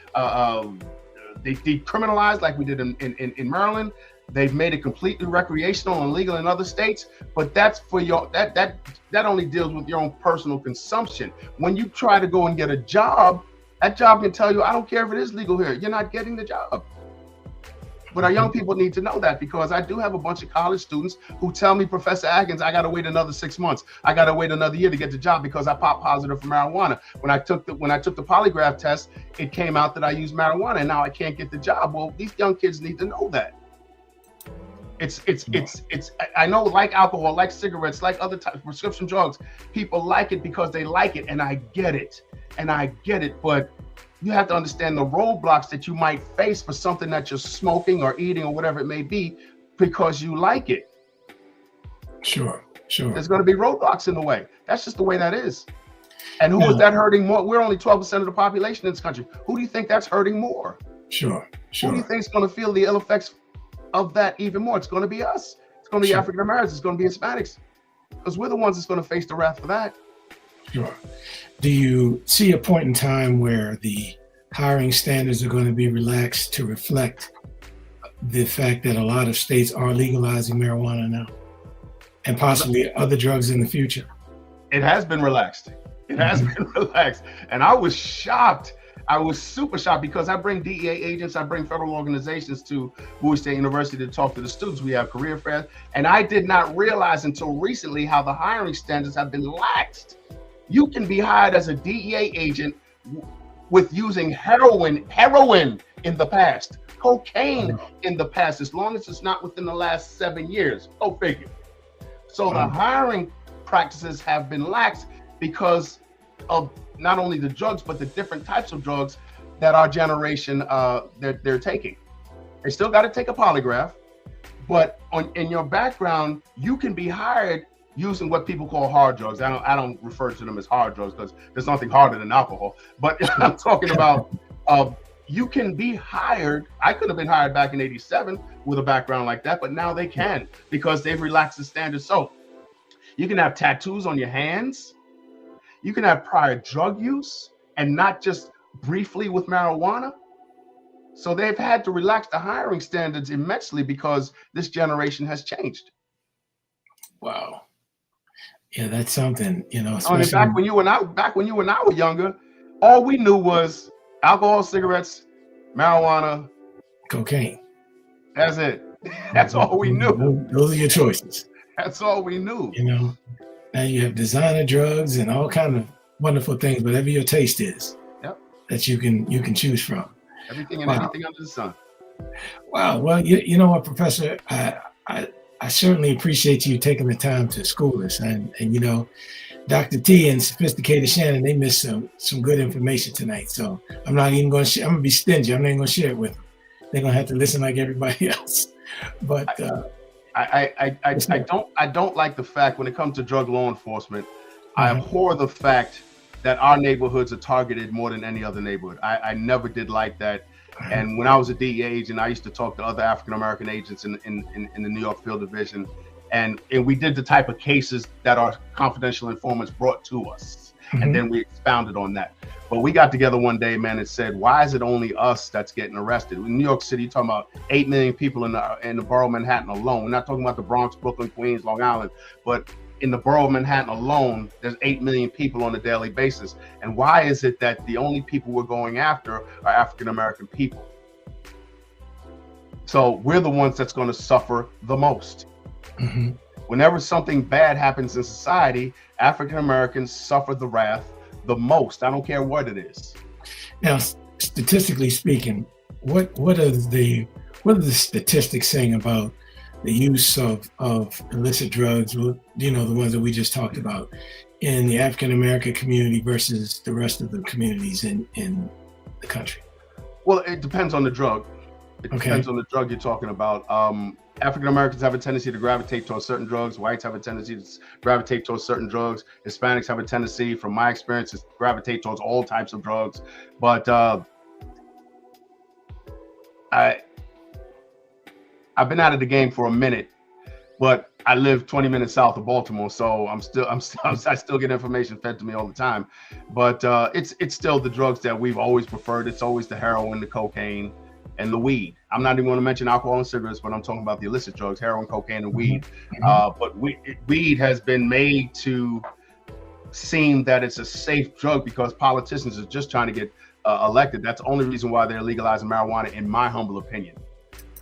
they decriminalized like we did in Maryland. They've made it completely recreational and legal in other states. But that's for your that only deals with your own personal consumption. When you try to go and get a job, that job can tell you, I don't care if it is legal here, you're not getting the job. But our young people need to know that, because I do have a bunch of college students who tell me, Professor Adkins, I got to wait another 6 months. I got to wait another year to get the job because I popped positive for marijuana. When I took the polygraph test, it came out that I used marijuana, and now I can't get the job. Well, these young kids need to know that. It's I know, like alcohol, like cigarettes, like other types of prescription drugs, people like it because they like it, and I get it. But you have to understand the roadblocks that you might face for something that you're smoking or eating or whatever it may be because you like it. Sure. There's going to be roadblocks in the way. That's just the way that is. And who is that hurting more? We're only 12% of the population in this country. Who do you think that's hurting more? Sure. Who do you think is going to feel the ill effects of that even more? It's going to be us. It's going to be African Americans. It's going to be Hispanics, because we're the ones that's going to face the wrath for that. Sure. Do you see a point in time where the hiring standards are going to be relaxed to reflect the fact that a lot of states are legalizing marijuana now, and possibly other drugs in the future? It has been relaxed. And I was shocked. I was super shocked, because I bring DEA agents, I bring federal organizations to Bowie State University to talk to the students. We have career fairs, and I did not realize until recently how the hiring standards have been laxed. You can be hired as a DEA agent with using heroin in the past, cocaine in the past, as long as it's not within the last 7 years. Go figure. So the hiring practices have been lax because of not only the drugs, but the different types of drugs that our generation they're taking. They still got to take a polygraph, but in your background, you can be hired using what people call hard drugs. I don't refer to them as hard drugs because there's nothing harder than alcohol. But I'm talking about you can be hired. I could have been hired back in '87 with a background like that, but now they can, because they've relaxed the standards. So you can have tattoos on your hands. You can have prior drug use, and not just briefly with marijuana. So they've had to relax the hiring standards immensely because this generation has changed. Wow. Yeah, that's something, Back when you and I were younger, all we knew was alcohol, cigarettes, marijuana, cocaine. That's it. That's all we knew. Those are your choices. That's all we knew. Now you have designer drugs and all kind of wonderful things, whatever your taste is. Yep. That you can choose from. Everything and anything under the sun. Wow. Well, you know what, Professor, I certainly appreciate you taking the time to school us, and Dr. T and Sophisticated Shannon, they missed some good information tonight. So I'm not even going to. I'm gonna be stingy. I'm not even going to share it with them. They're gonna have to listen like everybody else. But I don't like the fact, when it comes to drug law enforcement, I abhor the fact that our neighborhoods are targeted more than any other neighborhood. I never did like that. And when I was a DEA agent, I used to talk to other African-American agents in the New York Field Division. And we did the type of cases that our confidential informants brought to us. And then we expounded on that. But we got together one day, man, and said, why is it only us that's getting arrested? In New York City, you're talking about 8 million people in the borough of Manhattan alone. We're not talking about the Bronx, Brooklyn, Queens, Long Island, but in the borough of Manhattan alone, there's 8 million people on a daily basis. And why is it that the only people we're going after are African-American people? So we're the ones that's going to suffer the most. Mm-hmm. Whenever something bad happens in society, African-Americans suffer the wrath the most. I don't care what it is. Now, statistically speaking, what are the statistics saying about the use of illicit drugs, the ones that we just talked about, in the African-American community versus the rest of the communities in the country? Well, it depends on the drug. It depends on the drug you're talking about. African-Americans have a tendency to gravitate towards certain drugs. Whites have a tendency to gravitate towards certain drugs. Hispanics have a tendency, from my experience, to gravitate towards all types of drugs. But I've been out of the game for a minute, but I live 20 minutes south of Baltimore, so I still get information fed to me all the time. But it's still the drugs that we've always preferred. It's always the heroin, the cocaine, and the weed. I'm not even going to mention alcohol and cigarettes, but I'm talking about the illicit drugs, heroin, cocaine, and weed. But weed has been made to seem that it's a safe drug because politicians are just trying to get elected. That's the only reason why they're legalizing marijuana, in my humble opinion.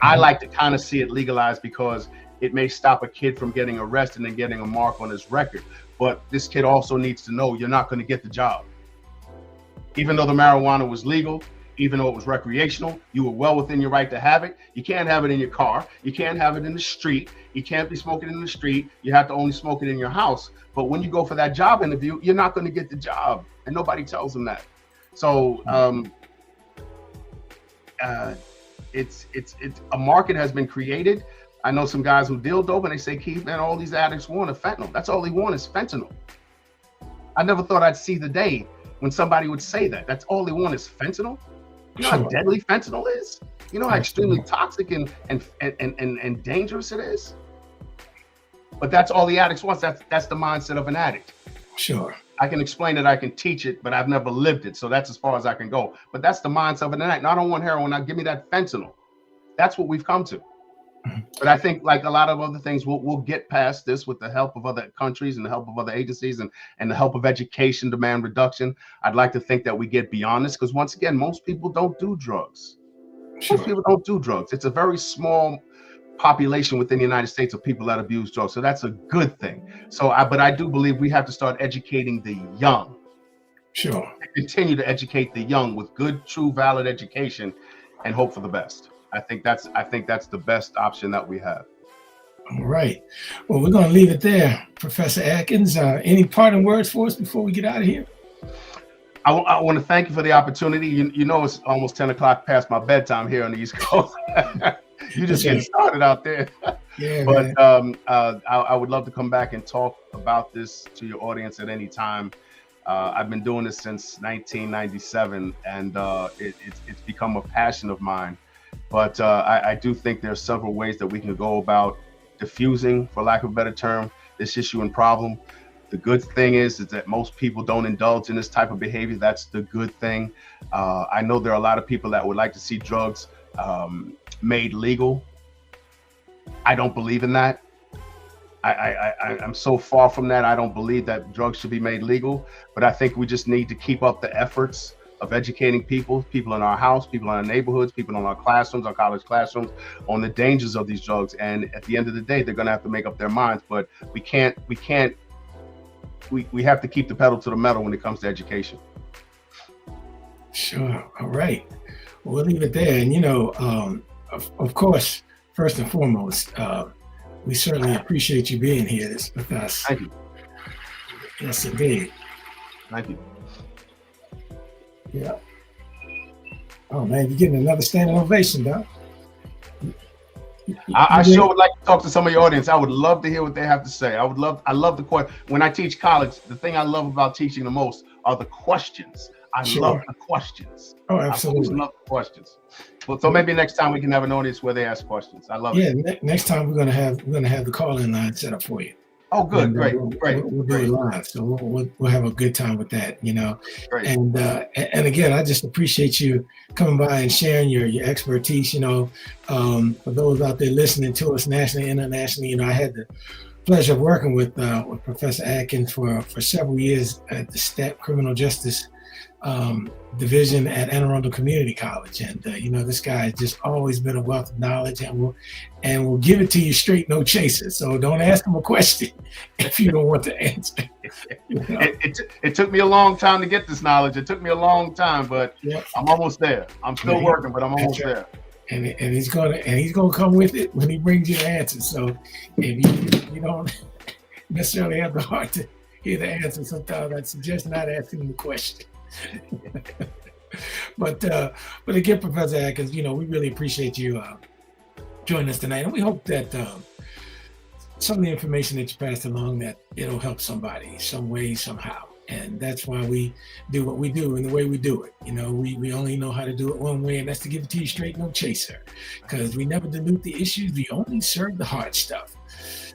I like to kind of see it legalized because it may stop a kid from getting arrested and getting a mark on his record. But this kid also needs to know you're not going to get the job. Even though the marijuana was legal, even though it was recreational, you were well within your right to have it. You can't have it in your car. You can't have it in the street. You can't be smoking in the street. You have to only smoke it in your house. But when you go for that job interview, you're not going to get the job. And nobody tells them that. So it's a market has been created. I know some guys who deal dope and they say, Keith, man, all these addicts want is fentanyl. That's all they want is fentanyl. I never thought I'd see the day when somebody would say that. That's all they want is fentanyl. You know how deadly fentanyl is? You know how extremely toxic and dangerous it is? But that's all the addicts want. That's the mindset of an addict. Sure. I can explain it, I can teach it, but I've never lived it. So that's as far as I can go. But that's the mindset of an addict. No, I don't want heroin. Now give me that fentanyl. That's what we've come to. But I think, like a lot of other things, we'll get past this with the help of other countries and the help of other agencies and the help of education, demand reduction. I'd like to think that we get beyond this because, once again, most people don't do drugs. Sure. Most people don't do drugs. It's a very small population within the United States of people that abuse drugs. So that's a good thing. But I do believe we have to start educating the young. Sure. Continue to educate the young with good, true, valid education and hope for the best. I think that's the best option that we have. All right. Well, we're going to leave it there. Professor Adkins, any parting words for us before we get out of here? I want to thank you for the opportunity. You know, it's almost 10 o'clock past my bedtime here on the East Coast. You just getting started out there. Yeah, but I would love to come back and talk about this to your audience at any time. I've been doing this since 1997, and it's become a passion of mine. But I do think there are several ways that we can go about diffusing, for lack of a better term, this issue and problem. The good thing is that most people don't indulge in this type of behavior. That's the good thing. I know there are a lot of people that would like to see drugs made legal. I don't believe in that. I'm so far from that. I don't believe that drugs should be made legal, but I think we just need to keep up the efforts of educating people in our house, people in our neighborhoods, people in our classrooms, our college classrooms, on the dangers of these drugs. And at the end of the day, they're going to have to make up their minds, but we have to keep the pedal to the metal when it comes to education. Sure. All right. Well, we'll leave it there. And, of course, first and foremost, we certainly appreciate you being here with us. Thank you. Yes, indeed. Thank you. Yeah. Oh, man, you're getting another standing ovation, Doc. I sure would like to talk to some of your audience. I would love to hear what they have to say. I love the question. When I teach college, the thing I love about teaching the most are the questions. I love the questions. Oh, absolutely. I love the questions. Well, so maybe next time we can have an audience where they ask questions. I love it. Yeah, next time we're gonna have the call-in line set up for you. Oh, good, And, great. We'll do it live, so we'll have a good time with that, Great. And again, I just appreciate you coming by and sharing your expertise. For those out there listening to us nationally, internationally, I had the pleasure of working with Professor Adkins for several years at the STEP Criminal Justice Division at Anne Arundel Community College, and this guy has just always been a wealth of knowledge, and will give it to you straight, no chaser. So don't ask him a question if you don't want to answer. It took me a long time to get this knowledge. It took me a long time, but yep. I'm almost there. I'm still working, but I'm almost there. And he's gonna come with it when he brings you the answer. So if you don't necessarily have the heart to hear the answer, sometimes I suggest not asking him the question. But again, Professor Adkins, we really appreciate you joining us tonight, and we hope that some of the information that you passed along, that it'll help somebody some way, somehow. And that's why we do what we do and the way we do it. We only know how to do it one way, and that's to give it to you straight, no chaser, because we never dilute the issues. We only serve the hard stuff.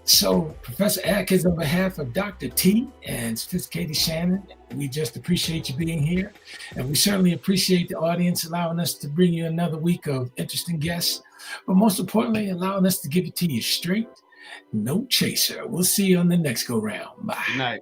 So, Professor Adkins, on behalf of Dr. T and Sophisticated Shannon, we just appreciate you being here. And we certainly appreciate the audience allowing us to bring you another week of interesting guests, but most importantly, allowing us to give it to you straight, no chaser. We'll see you on the next go round. Bye. Good night.